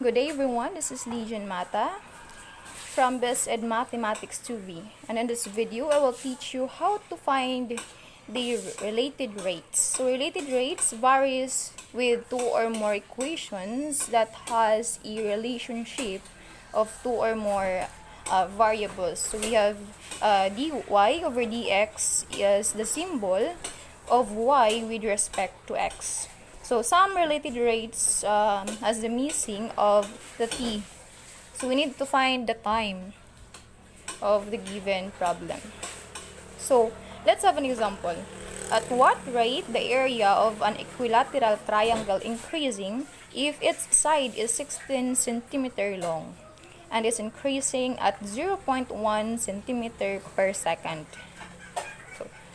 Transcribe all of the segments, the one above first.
Good day everyone, this is Legion Mata from BestEd Mathematics 2V, and in this video I will teach you how to find the related rates. So related rates varies with two or more equations that has a relationship of two or more variables. So we have dy over dx is the symbol of y with respect to x. So some related rates has the missing of the t. So we need to find the time of the given problem. So let's have an example. At what rate the area of an equilateral triangle increasing if its side is 16 centimeter long and is increasing at 0.1 centimeter per second?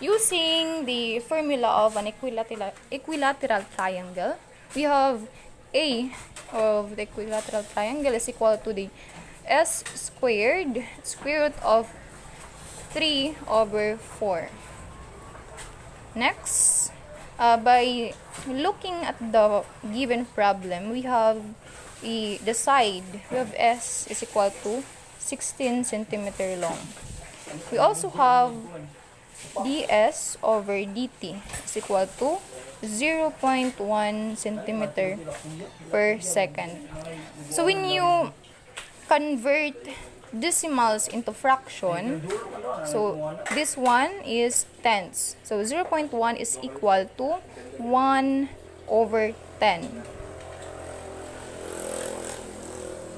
Using the formula of an equilateral triangle, we have A of the equilateral triangle is equal to the s squared square root of 3 over 4. Next, by looking at the given problem, we have the side, we have s is equal to 16 centimeter long. We also have ds over dt is equal to 0.1 centimeter per second. So when you convert decimals into fraction, so this one is tenths. So 0.1 is equal to 1 over 10.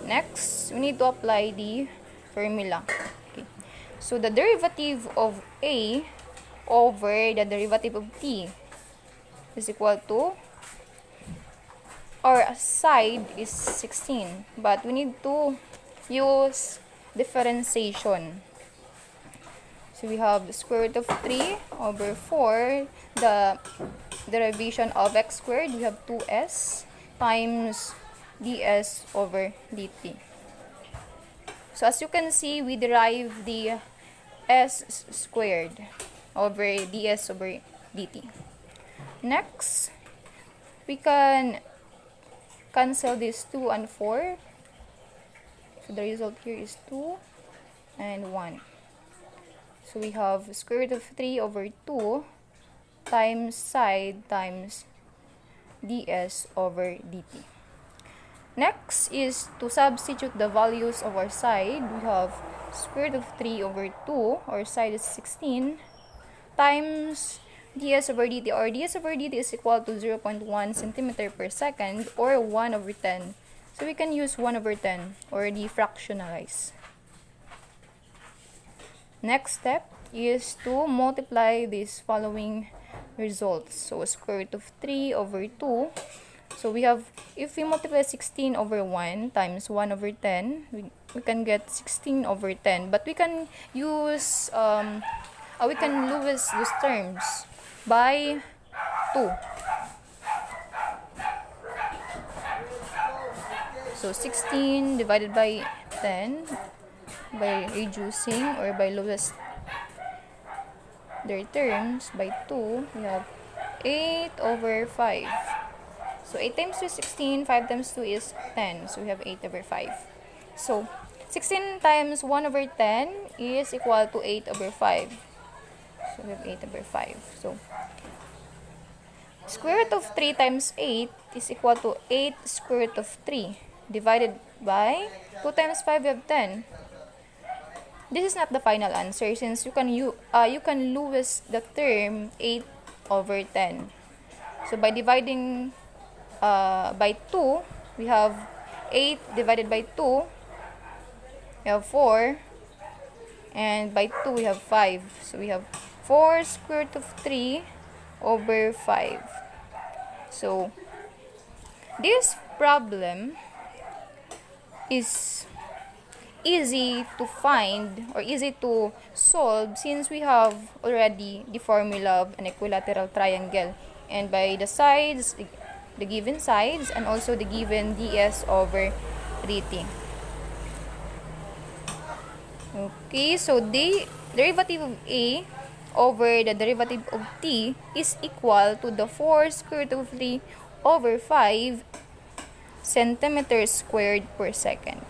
Next, we need to apply the formula. Okay. So the derivative of a over the derivative of t is equal to, our side is 16, but we need to use differentiation. So we have square root of 3 over 4, the derivation of x squared, we have 2s times ds over dt. So as you can see, we derive the s squared over ds over dt. Next, we can cancel this 2 and 4. So the result here is 2 and 1. So we have square root of 3 over 2 times side times ds over dt. Next is to substitute the values of our side. We have square root of 3 over 2, our side is 16, times ds over dt, or ds over dt is equal to 0.1 centimeter per second, or 1 over 10. So we can use 1 over 10, or the fractionalize. Next step is to multiply these following results. So square root of 3 over 2. So we have, if we multiply 16 over 1 times 1 over 10, we can get 16 over 10. But we can use, we can lose these terms by 2. So 16 divided by 10, by reducing or by lowest their terms by 2, we have 8 over 5. So 8 times 2 is 16, 5 times 2 is 10. So we have 8 over 5. So 16 times 1 over 10 is equal to 8 over 5. So we have 8 over 5. So square root of 3 times 8 is equal to 8 square root of 3 divided by 2 times 5, we have 10. This is not the final answer since you can lose the term 8 over 10. So by dividing by 2, we have 8 divided by 2, we have 4, and by 2 we have 5. So we have 4 square root of 3 over 5. So this problem is easy to find or easy to solve since we have already the formula of an equilateral triangle, and by the sides, the given sides, and also the given ds over dt. Okay, so the derivative of a over the derivative of t is equal to the 4 square root of 3 over 5 centimeters squared per second.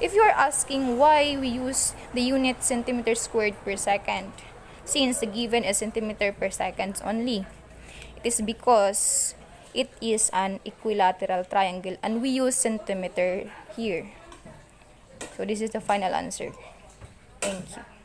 If you are asking why we use the unit centimeters squared per second, since the given is centimeter per second only, it is because it is an equilateral triangle and we use centimeter here. So this is the final answer. Thank you.